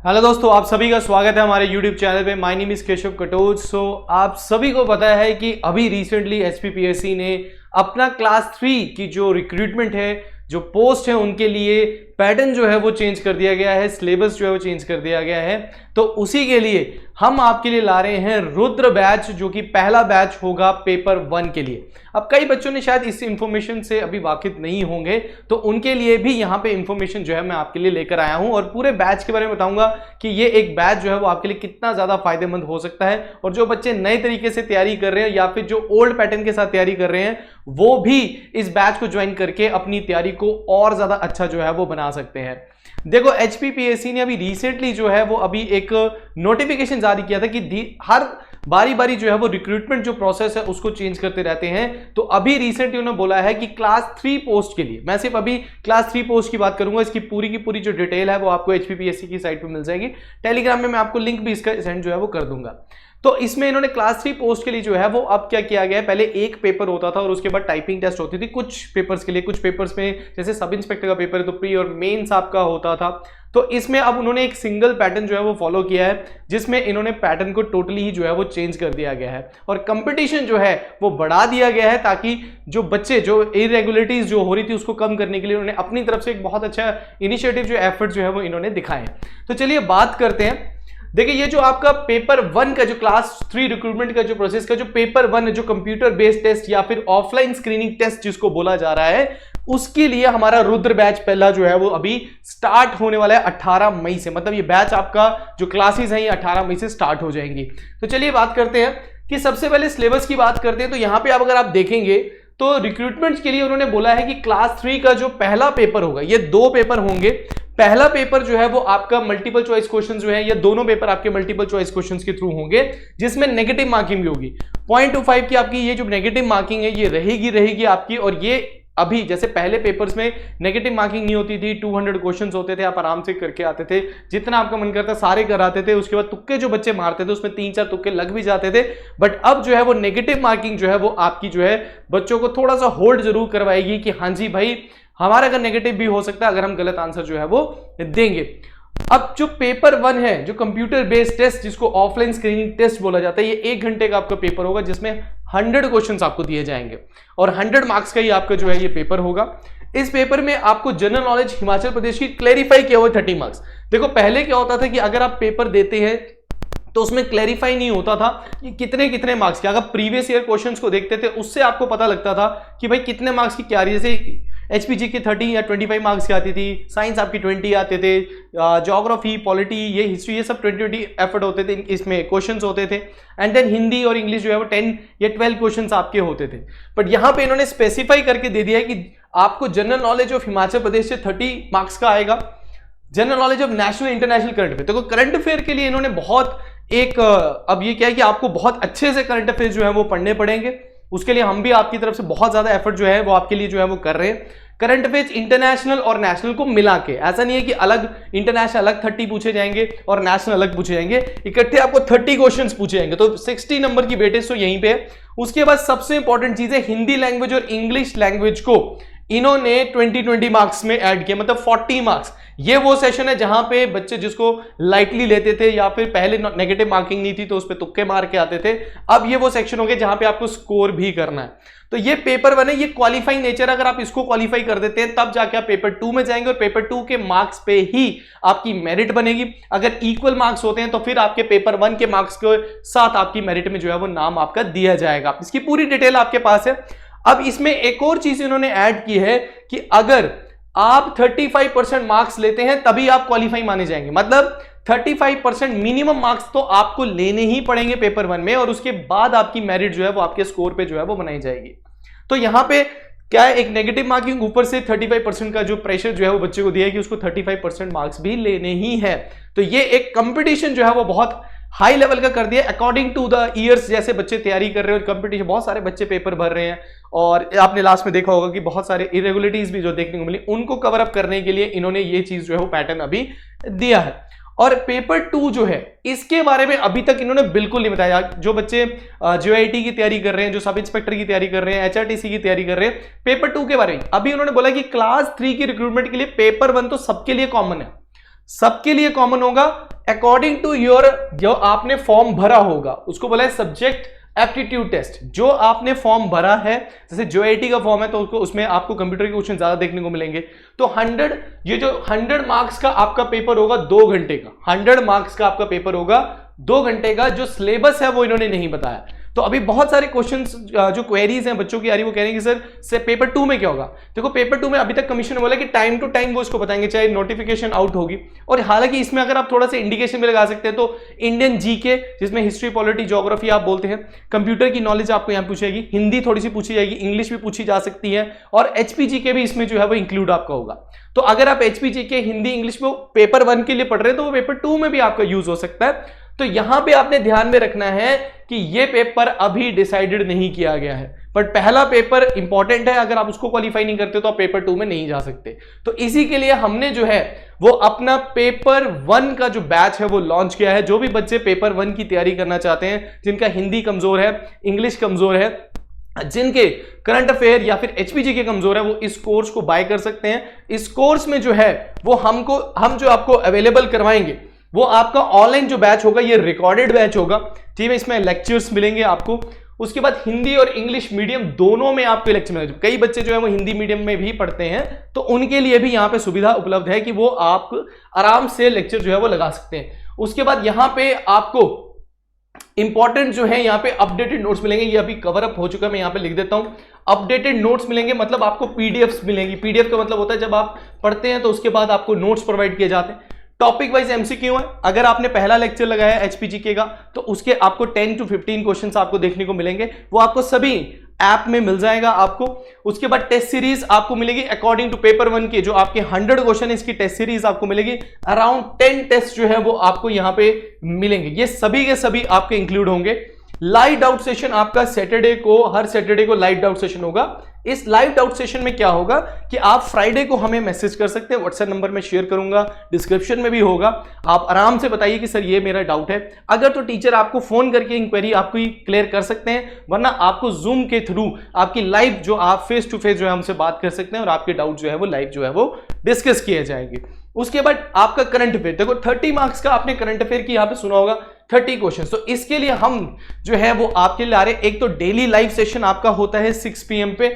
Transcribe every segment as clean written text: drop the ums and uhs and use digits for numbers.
Hello दोस्तों, आप सभी का स्वागत है हमारे YouTube चैनल पे। My name is Keshav Katoch. आप सभी को पता है कि अभी रिसेंटली एचपीपीएससी ने अपना क्लास 3 की जो रिक्रूटमेंट है, जो पोस्ट है, उनके लिए पैटर्न जो है वो चेंज कर दिया गया है, सिलेबस जो है वो चेंज कर दिया गया है। तो उसी के लिए हम आपके लिए ला रहे हैं रुद्र बैच, जो कि पहला बैच होगा पेपर 1 के लिए। अब कई बच्चों ने शायद इस इंफॉर्मेशन से अभी वाकिफ नहीं होंगे, तो उनके लिए भी यहाँ पे इंफॉर्मेशन जो है मैं आपके लिए लेकर आया हूँ और पूरे बैच के बारे में बताऊंगा कि ये एक बैच जो है वो आपके लिए कितना ज्यादा फायदेमंद हो सकता है। और जो बच्चे नए तरीके से तैयारी कर रहे हैं या फिर जो ओल्ड पैटर्न के साथ तैयारी कर रहे हैं, वो भी इस बैच को ज्वाइन करके अपनी तैयारी को और ज्यादा अच्छा जो है वो बना सकते हैं। देखो, एचपीपीएससी ने अभी रिसेंटली जो है वो अभी एक नोटिफिकेशन जारी किया था कि हर बारी बारी जो है वो रिक्रूटमेंट जो प्रोसेस है उसको चेंज करते रहते हैं। तो अभी रिसेंटली उन्होंने बोला है कि क्लास 3 पोस्ट के लिए, मैं सिर्फ अभी क्लास 3 पोस्ट की बात करूंगा, इसकी पूरी की पूरी जो डिटेल है वो आपको एचपीपीएससी की साइट पे मिल जाएगी। टेलीग्राम में मैं आपको लिंक भी इसका सेंड जो है वो कर दूंगा। तो इसमें इन्होंने क्लास 3 पोस्ट के लिए जो है वो अब क्या किया गया है, पहले एक पेपर होता था और उसके बाद टाइपिंग टेस्ट होती थी कुछ पेपर्स के लिए। कुछ पेपर्स में जैसे सब इंस्पेक्टर का पेपर है तो प्री और मेंस आपका होता था। तो इसमें अब उन्होंने एक सिंगल पैटर्न जो है वो फॉलो किया है, जिसमें इन्होंने पैटर्न को टोटली ही जो है वो चेंज कर दिया गया है और कंपटीशन जो है वो बढ़ा दिया गया है, ताकि जो बच्चे जो इरेगुलरिटीज जो हो रही थी उसको कम करने के लिए उन्होंने अपनी तरफ से एक बहुत अच्छा इनिशिएटिव जो एफर्ट जो है वो इन्होंने दिखाए। तो चलिए बात करते हैं। देखिए, ये जो आपका पेपर 1 का जो क्लास 3 रिक्रूटमेंट का जो प्रोसेस का जो पेपर 1 है, जो कंप्यूटर बेस्ड टेस्ट या फिर ऑफलाइन स्क्रीनिंग टेस्ट जिसको बोला जा रहा है, उसके लिए हमारा रुद्र बैच पहला जो है वो अभी स्टार्ट होने वाला है 18 मई से। मतलब ये बैच आपका जो क्लासेस हैं ये 18 मई से स्टार्ट हो जाएंगी। तो चलिए बात करते हैं कि सबसे पहले सिलेबस की बात करते हैं। तो यहां पे अब अगर आप देखेंगे तो रिक्रूटमेंट के लिए उन्होंने बोला है कि क्लास 3 का जो पहला पेपर होगा, ये 2 पेपर होंगे। पहला पेपर जो है वो आपका मल्टीपल चॉइस क्वेश्चंस जो है, ये दोनों पेपर आपके मल्टीपल चॉइस क्वेश्चंस के थ्रू होंगे, जिसमें नेगेटिव मार्किंग भी होगी। 0.25 की आपकी ये जो नेगेटिव मार्किंग है ये रहेगी आपकी। और ये अभी जैसे पहले पेपर्स में नेगेटिव मार्किंग नहीं होती थी, 200 क्वेश्चंस होते थे, आप आराम से करके आते थे, जितना आपका मन करता सारे कराते थे। उसके बाद तुक्के जो बच्चे मारते थे उसमें 3-4 तुक्के लग भी जाते थे। बट अब जो है वो नेगेटिव मार्किंग जो है वो आपकी जो है बच्चों को थोड़ा सा होल्ड जरूर करवाएगी कि हाँ जी भाई, हमारा अगर नेगेटिव भी हो सकता है अगर हम गलत आंसर जो है वो देंगे। अब जो पेपर 1 है, जो कंप्यूटर बेस्ड टेस्ट जिसको ऑफलाइन स्क्रीनिंग टेस्ट बोला जाता है, ये 1 घंटे का आपका पेपर होगा, जिसमें 100 क्वेश्चंस आपको दिए जाएंगे और 100 मार्क्स का ही आपका जो है ये पेपर होगा। इस पेपर में आपको जनरल नॉलेज हिमाचल प्रदेश की क्लैरिफाई किया हुआ 30 मार्क्स। देखो, पहले क्या होता था कि अगर आप पेपर देते हैं तो उसमें क्लैरिफाई नहीं होता था कि कितने कितने मार्क्स के। अगर प्रीवियस ईयर क्वेश्चंस को देखते थे उससे आपको पता लगता था कि भाई कितने मार्क्स की क्या रही है। जैसे एचपीजी की 30 या 25 मार्क्स की आती थी, साइंस आपकी 20 आते थे, ज्योग्राफी, पॉलिटी, ये हिस्ट्री, ये सब 20 एफर्ट होते थे, इसमें क्वेश्चंस होते थे। एंड देन हिंदी और इंग्लिश जो है वो 10 या 12 क्वेश्चंस आपके होते थे। बट यहाँ पे इन्होंने स्पेसिफाई करके दे दिया है कि आपको general knowledge of Himachal Pradesh से 30 मार्क्स का आएगा, general knowledge of national international current affair. तो करंट अफेयर के लिए इन्होंने बहुत अब ये क्या है कि आपको बहुत अच्छे से करंट अफेयर जो है वो पढ़ने पड़ेंगे। उसके लिए हम भी आपकी तरफ से बहुत ज्यादा एफर्ट जो है वो आपके लिए जो है वो कर रहे हैं। करंट अफेयर्स इंटरनेशनल और नेशनल को मिला के, ऐसा नहीं है कि अलग इंटरनेशनल अलग 30 पूछे जाएंगे और नेशनल अलग पूछे जाएंगे, इकट्ठे आपको 30 क्वेश्चंस पूछे जाएंगे। तो 60 नंबर की वेटेज तो यहीं पे है। उसके बाद सबसे इंपॉर्टेंट चीज है हिंदी लैंग्वेज और इंग्लिश लैंग्वेज को इन्होंने 20 मार्क्स में ऐड किया, मतलब 40 मार्क्स। ये वो सेशन है जहां पे बच्चे जिसको लाइटली लेते थे या फिर पहले नेगेटिव मार्किंग नहीं थी तो उस पे तुक्के मार के आते थे, अब ये वो सेक्शन हो गए जहां पे आपको स्कोर भी करना है। तो ये पेपर 1 है, ये क्वालिफाइंग नेचर, अगर आप इसको क्वालिफाई कर देते हैं तब जाके आप पेपर 2 में जाएंगे और पेपर 2 के मार्क्स पे ही आपकी मेरिट बनेगी। अगर इक्वल मार्क्स होते हैं तो फिर आपके पेपर 1 के मार्क्स के साथ आपकी मेरिट में जो है वो नाम आपका दिया जाएगा। इसकी पूरी डिटेल आपके पास है। अब इसमें एक और चीज इन्होंने ऐड की है कि अगर आप 35% मार्क्स लेते हैं तभी आप क्वालिफाई माने जाएंगे। मतलब 35% मिनिमम मार्क्स तो आपको लेने ही पड़ेंगे पेपर 1 में, और उसके बाद आपकी मेरिट जो है वो आपके स्कोर पे जो है वो बनाई जाएगी। तो यहां पे क्या है, एक नेगेटिव मार्किंग ऊपर से 35% का जो प्रेशर जो है वो बच्चे को दिया है कि उसको 35% मार्क्स भी लेने ही है। तो ये एक कंपटीशन जो है वो बहुत हाई लेवल का कर दिया अकॉर्डिंग टू द ईयर्स। जैसे बच्चे तैयारी कर रहे हैं और कंपटीशन, बहुत सारे बच्चे पेपर भर रहे हैं और आपने लास्ट में देखा होगा कि बहुत सारे इरेगुलरिटीज भी जो देखने को मिली, उनको कवर अप करने के लिए इन्होंने ये चीज जो है वो पैटर्न अभी दिया है। और पेपर 2 जो है इसके बारे में अभी तक इन्होंने बिल्कुल नहीं बताया। जो बच्चे जेआईटी की तैयारी कर रहे हैं, जो सब इंस्पेक्टर की तैयारी कर रहे हैं, एचआरटीसी की तैयारी कर रहे हैं, पेपर 2 के बारे में अभी उन्होंने बोला कि क्लास 3 की रिक्रूटमेंट के लिए पेपर 1 तो सबके लिए कॉमन है। सबके लिए कॉमन होगा अकॉर्डिंग टू योर, जो आपने फॉर्म भरा होगा उसको बोला है सब्जेक्ट एप्टीट्यूड टेस्ट। जो आपने फॉर्म भरा है, जैसे ज्योआईटी का फॉर्म है तो उसमें आपको कंप्यूटर के क्वेश्चन ज्यादा देखने को मिलेंगे। तो 100 मार्क्स का आपका पेपर होगा 2 घंटे का, 100 मार्क्स का आपका पेपर होगा 2 घंटे का। जो सिलेबस है वो इन्होंने नहीं बताया। तो अभी बहुत सारे क्वेश्चंस जो क्वेरीज हैं बच्चों की आ रही, वो कह रहे हैं कि सर पेपर 2 में क्या होगा। देखो पेपर 2 में अभी तक कमीशन ने बोला कि टाइम टू टाइम वो इसको बताएंगे, चाहे नोटिफिकेशन आउट होगी। और हालांकि इसमें अगर आप थोड़ा सा इंडिकेशन भी लगा सकते हैं तो इंडियन जीके, जिसमें हिस्ट्री, पॉलिटी, ज्योग्राफी आप बोलते हैं, कंप्यूटर की नॉलेज आपको यहाँ पूछेगी, हिंदी थोड़ी सी पूछी जाएगी, इंग्लिश भी पूछी जा सकती है, और एचपीजीके भी इसमें जो है वो इंक्लूड आपका होगा। तो अगर आप एचपीजीके हिंदी इंग्लिश में पेपर 1 के लिए पढ़ रहे हैं तो वो पेपर 2 में भी आपका यूज हो सकता है। तो यहां पे आपने ध्यान में रखना है कि ये पेपर अभी डिसाइडेड नहीं किया गया है, बट पहला पेपर इंपॉर्टेंट है। अगर आप उसको क्वालिफाई नहीं करते तो आप पेपर 2 में नहीं जा सकते। तो इसी के लिए हमने जो है वो अपना पेपर 1 का जो बैच है वो लॉन्च किया है। जो भी बच्चे पेपर 1 की तैयारी करना चाहते हैं, जिनका हिंदी कमजोर है, इंग्लिश कमजोर है, जिनके करंट अफेयर या फिर एचपीजी के कमजोर है, वो इस कोर्स को बाय कर सकते हैं। इस कोर्स में जो है वो हम जो आपको अवेलेबल करवाएंगे वो आपका ऑनलाइन जो बैच होगा ये रिकॉर्डेड बैच होगा, ठीक है। इसमें लेक्चर्स मिलेंगे आपको। उसके बाद हिंदी और इंग्लिश मीडियम दोनों में आपको लेक्चर मिलेंगे। कई बच्चे जो है वो हिंदी मीडियम में भी पढ़ते हैं, तो उनके लिए भी यहाँ पे सुविधा उपलब्ध है कि वो आप आराम से लेक्चर जो है वो लगा सकते हैं। उसके बाद यहाँ पे आपको इंपॉर्टेंट जो है यहाँ पे अपडेटेड नोट्स मिलेंगे। ये अभी कवर अप हो चुका है, मैं यहाँ पे लिख देता हूं। अपडेटेड नोट्स मिलेंगे, मतलब आपको पीडीएफ्स मिलेंगी। पीडीएफ का मतलब होता है जब आप पढ़ते हैं तो उसके बाद आपको नोट्स प्रोवाइड किए जाते हैं। टॉपिक वाइज एमसीक्यू है। अगर आपने पहला लेक्चर लगाया एचपीजीके का तो उसके आपको 10 to 15 क्वेश्चंस आपको देखने को मिलेंगे, वो आपको सभी ऐप में मिल जाएगा आपको। उसके बाद टेस्ट सीरीज आपको मिलेगी अकॉर्डिंग टू पेपर 1 के जो आपके 100 क्वेश्चन है, इसकी टेस्ट सीरीज आपको मिलेगी। अराउंड 10 टेस्ट जो है वो आपको यहां पे मिलेंगे। ये सभी के सभी आपके इंक्लूड होंगे। लाइव डाउट सेशन आपका हर सैटरडे को लाइव डाउट सेशन होगा। इस लाइव डाउट सेशन में क्या होगा कि आप फ्राइडे को हमें मैसेज कर सकते हैं, व्हाट्सएप नंबर में शेयर करूंगा, डिस्क्रिप्शन में भी होगा। आप आराम से बताइए कि सर ये मेरा डाउट है। अगर तो टीचर आपको फोन करके इंक्वायरी आपको क्लियर कर सकते हैं, वरना आपको जूम के थ्रू आपकी लाइव जो आप फेस टू फेस जो है हमसे बात कर सकते हैं और आपके डाउट जो है वो लाइव जो है वो डिस्कस किए जाएंगे। उसके बाद आपका करंट अफेयर, देखो 30 मार्क्स का आपने करंट अफेयर की यहां पे सुना होगा 30 क्वेश्चन। तो इसके लिए हम जो है वो आपके लिए आ रहे हैं। एक तो डेली लाइव सेशन आपका होता है 6 PM पे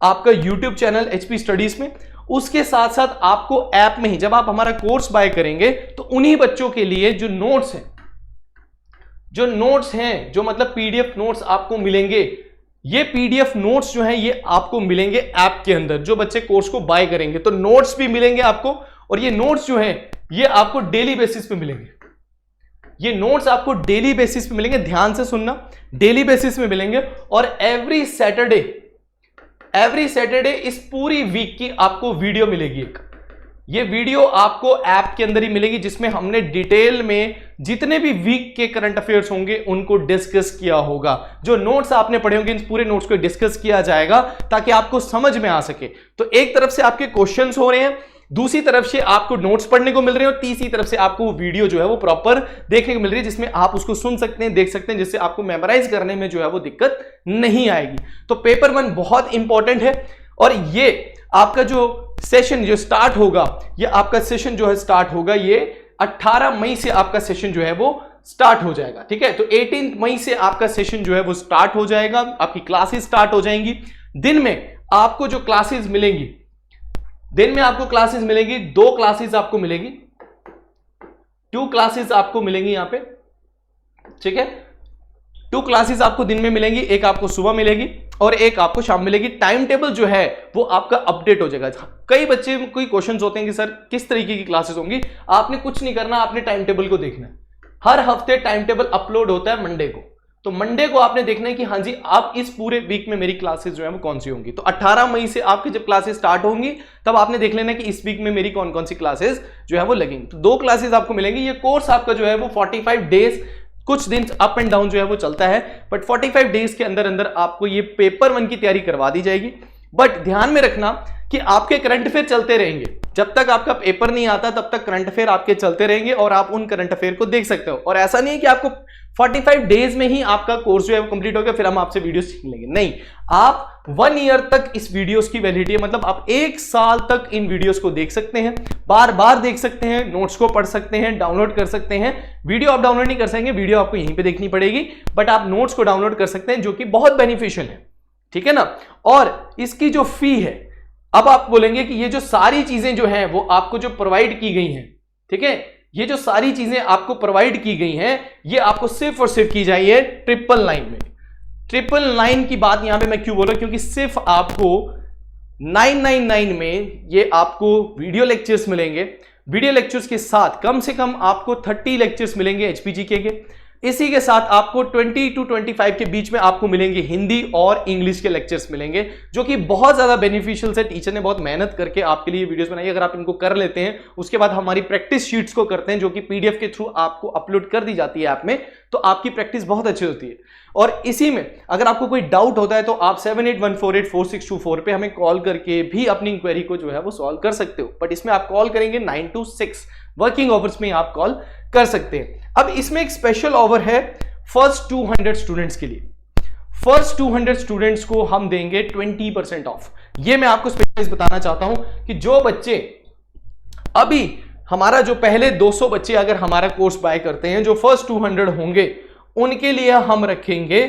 आपका यूट्यूब चैनल एचपी स्टडीज में। उसके साथ साथ आपको ऐप में ही जब आप हमारा कोर्स बाय करेंगे तो उन्हीं बच्चों के लिए जो नोट्स हैं जो मतलब पीडीएफ नोट्स आपको मिलेंगे। ये पीडीएफ नोट्स जो हैं ये आपको मिलेंगे ऐप के अंदर, जो बच्चे कोर्स को बाय करेंगे तो नोट्स भी मिलेंगे आपको। और ये नोट्स जो हैं ये आपको डेली बेसिस पे मिलेंगे। ये नोट्स आपको डेली बेसिस पे मिलेंगे, ध्यान से सुनना, डेली बेसिस में मिलेंगे। और एवरी सैटरडे इस पूरी वीक की आपको वीडियो मिलेगी एक। ये वीडियो आपको ऐप के अंदर ही मिलेगी, जिसमें हमने डिटेल में जितने भी वीक के करंट अफेयर्स होंगे उनको डिस्कस किया होगा। जो नोट्स आपने पढ़े होंगे इन पूरे नोट्स को डिस्कस किया जाएगा ताकि आपको समझ में आ सके। तो एक तरफ से आपके क्वेश्चंस हो रहे हैं, दूसरी तरफ से आपको नोट्स पढ़ने को मिल रहे हैं, और तीसरी तरफ से आपको वो वीडियो जो है वो प्रॉपर देखने को मिल रही है, जिसमें आप उसको सुन सकते हैं, देख सकते हैं, जिससे आपको मेमोराइज करने में जो है वो दिक्कत नहीं आएगी। तो पेपर 1 बहुत इंपॉर्टेंट है। और ये आपका जो सेशन जो स्टार्ट होगा, ये आपका सेशन जो है स्टार्ट होगा, ये 18 मई से आपका सेशन जो है वो स्टार्ट हो जाएगा, ठीक है। तो 18 मई से आपका सेशन जो है वो स्टार्ट हो जाएगा, आपकी क्लासेस स्टार्ट हो जाएंगी। दिन में आपको जो क्लासेस मिलेंगी, दिन में आपको क्लासेस मिलेगी, 2 क्लासेस आपको मिलेगी, 2 क्लासेस आपको मिलेंगी यहां पे, ठीक है। 2 क्लासेस आपको दिन में मिलेंगी, एक आपको सुबह मिलेगी और एक आपको शाम मिलेगी। टाइम टेबल जो है वो आपका अपडेट हो जाएगा। कई बच्चे कोई क्वेश्चंस होते हैं कि सर किस तरीके की क्लासेस होंगी। आपने कुछ नहीं करना, आपने टाइम टेबल को देखना है। हर हफ्ते टाइम टेबल अपलोड होता है मंडे को, तो मंडे को आपने देखना है कि हाँ जी आप इस पूरे वीक में मेरी क्लासेस जो है वो कौन सी होंगी। तो 18 मई से आपकी जब क्लासेस स्टार्ट होंगी तब आपने देख लेना कि इस वीक में मेरी कौन कौन सी क्लासेस जो है वो लगेंगी। तो 2 क्लासेस आपको मिलेंगी। ये कोर्स आपका जो है वो 45 डेज, कुछ दिन अप एंड डाउन जो है वो चलता है, बट 45 डेज के अंदर अंदर आपको ये पेपर 1 की तैयारी करवा दी जाएगी। बट ध्यान में रखना कि आपके करंट अफेयर चलते रहेंगे, जब तक आपका पेपर नहीं आता तब तक करंट अफेयर आपके चलते रहेंगे और आप उन करंट अफेयर को देख सकते हो। और ऐसा नहीं है कि आपको 45 डेज में ही आपका कोर्स जो है वो कंप्लीट हो गया फिर हम आपसे वीडियोस सीख लेंगे, नहीं, आप 1 ईयर तक इस वीडियोस की वैलिडिटी है, मतलब आप 1 साल तक इन वीडियोस को देख सकते हैं, बार बार देख सकते हैं, नोट्स को पढ़ सकते हैं, डाउनलोड कर सकते हैं। वीडियो आप डाउनलोड नहीं कर सकेंगे, वीडियो आपको यहीं पे देखनी पड़ेगी, बट आप नोट्स को डाउनलोड कर सकते हैं, जो कि बहुत बेनिफिशियल है, ठीक है ना। और इसकी जो फी है, अब आप बोलेंगे कि ये जो सारी चीजें जो हैं वो आपको जो प्रोवाइड की गई हैं, ठीक है, ये जो सारी चीजें आपको प्रोवाइड की गई हैं ये आपको सिर्फ और सिर्फ की जाइए 999 में। 999 की बात यहां पे मैं क्यों बोल रहा हूं, क्योंकि सिर्फ आपको 999 में ये आपको वीडियो लेक्चर्स मिलेंगे, वीडियो लेक्चर्स के साथ कम से कम आपको 30 लेक्चर्स मिलेंगे HPGK के, इसी के साथ आपको 20 to 25 के बीच में आपको मिलेंगे हिंदी और इंग्लिश के लेक्चर्स मिलेंगे, जो कि बहुत ज्यादा बेनिफिशियल है। टीचर ने बहुत मेहनत करके आपके लिए वीडियोस बनाई, अगर आप इनको कर लेते हैं उसके बाद हमारी प्रैक्टिस शीट्स को करते हैं जो कि PDF के थ्रू आपको अपलोड कर दी जाती है ऐप में, तो आपकी प्रैक्टिस बहुत अच्छी होती है। और इसी में अगर आपको कोई डाउट होता है तो आप 7814844624 पे हमें कॉल करके भी अपनी इंक्वायरी को जो है वो सॉल्व कर सकते हो, बट इसमें आप कॉल करेंगे 9 to 6 वर्किंग आवर्स में आप कॉल कर सकते हैं। अब इसमें एक स्पेशल ऑफर है फर्स्ट 200 स्टूडेंट्स के लिए। फर्स्ट 200 स्टूडेंट्स को हम देंगे 20% ऑफ। ये मैं आपको स्पेशलाइज बताना चाहता हूं कि जो बच्चे अभी हमारा जो पहले 200 बच्चे अगर हमारा कोर्स बाय करते हैं, जो फर्स्ट 200 होंगे उनके लिए हम रखेंगे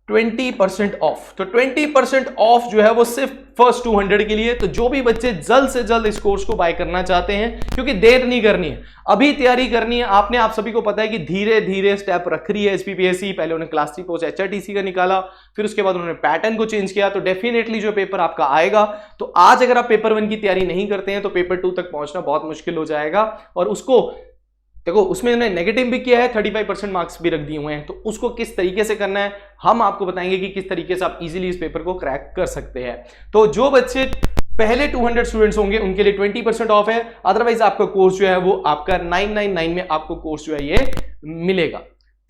20% ऑफ। तो 20% ऑफ जो है वो सिर्फ फर्स्ट 200 के लिए। तो जो भी बच्चे जल्द से जल्द इस कोर्स को बाय करना चाहते हैं, क्योंकि देर नहीं करनी है, अभी तैयारी करनी है आपने, आप सभी को पता है कि धीरे धीरे स्टेप रख रही है SPPSC। पहले उन्होंने क्लास 3 पोस्ट HRTC का निकाला, फिर उसके बाद उन्होंने पैटर्न को चेंज किया, तो डेफिनेटली जो पेपर आपका आएगा, तो आज अगर आप पेपर 1 की तैयारी नहीं करते हैं तो पेपर 2 तक पहुंचना बहुत मुश्किल हो जाएगा। और उसको देखो, उसमें उन्होंने नेगेटिव भी किया है, 35% मार्क्स भी रख दिए हुए हैं, तो उसको किस तरीके से करना है हम आपको बताएंगे कि किस तरीके से आप इजीली इस पेपर को क्रैक कर सकते हैं। तो जो बच्चे पहले 200 स्टूडेंट्स होंगे उनके लिए 20% ऑफ है, अदरवाइज आपका कोर्स जो है वो आपका 999 में आपको कोर्स जो है ये मिलेगा,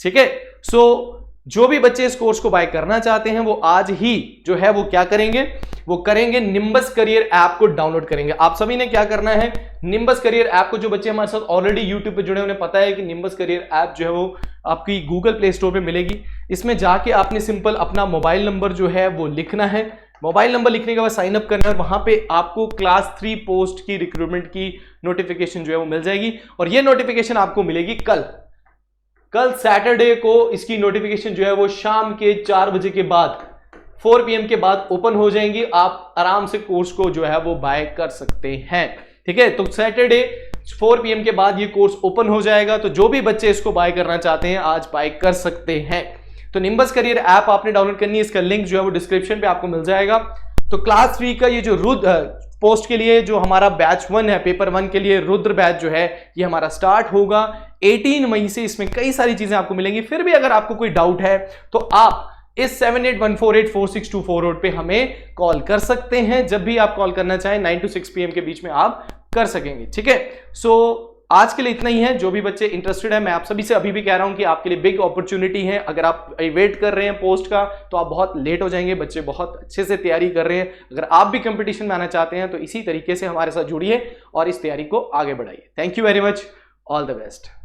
ठीक है। सो जो भी बच्चे इस कोर्स को बाय करना चाहते हैं वो आज ही जो है वो क्या करेंगे, वो करेंगे निम्बस करियर ऐप को डाउनलोड करेंगे। आप सभी ने क्या करना है, निम्बस करियर ऐप को, जो बच्चे हमारे साथ ऑलरेडी यूट्यूब पे जुड़े उन्हें पता है कि निम्बस करियर ऐप जो है वो आपकी गूगल प्ले स्टोर पे मिलेगी। इसमें जाके आपने सिंपल अपना मोबाइल नंबर जो है वो लिखना है, मोबाइल नंबर लिखने के बाद साइन अप करना है, वहां पे आपको क्लास 3 पोस्ट की रिक्रूटमेंट की नोटिफिकेशन जो है वो मिल जाएगी। और ये नोटिफिकेशन आपको मिलेगी कल सैटरडे को। इसकी नोटिफिकेशन जो है वो शाम के 4 बजे के बाद 4 PM के बाद ओपन हो जाएंगी, आप आराम से कोर्स को जो है वो बाय कर सकते हैं, ठीक है। तो सैटरडे 4 PM के बाद ये कोर्स ओपन हो जाएगा, तो जो भी बच्चे इसको बाय करना चाहते हैं आज बाय कर सकते हैं। तो निम्बस करियर ऐप आपने डाउनलोड करनी है, इसका लिंक जो है वो डिस्क्रिप्शन पे आपको मिल जाएगा। तो क्लास 3 का ये जो पोस्ट के लिए जो हमारा बैच 1 है, पेपर 1 के लिए रुद्र बैच जो है ये हमारा स्टार्ट होगा 18 मई से। इसमें कई सारी चीजें आपको मिलेंगी। फिर भी अगर आपको कोई डाउट है तो आप इस 7814846248 पे हमें कॉल कर सकते हैं, जब भी आप कॉल करना चाहें 9 to 6 PM के बीच में आप कर सकेंगे, ठीक है। सो आज के लिए इतना ही है। जो भी बच्चे इंटरेस्टेड है, मैं आप सभी से अभी भी कह रहा हूं कि आपके लिए बिग अपॉर्चुनिटी है। अगर आप वेट कर रहे हैं पोस्ट का तो आप बहुत लेट हो जाएंगे, बच्चे बहुत अच्छे से तैयारी कर रहे हैं। अगर आप भी कंपटीशन में आना चाहते हैं तो इसी तरीके से हमारे साथ जुड़िए और इस तैयारी को आगे बढ़ाइए। Thank you very much, all the best.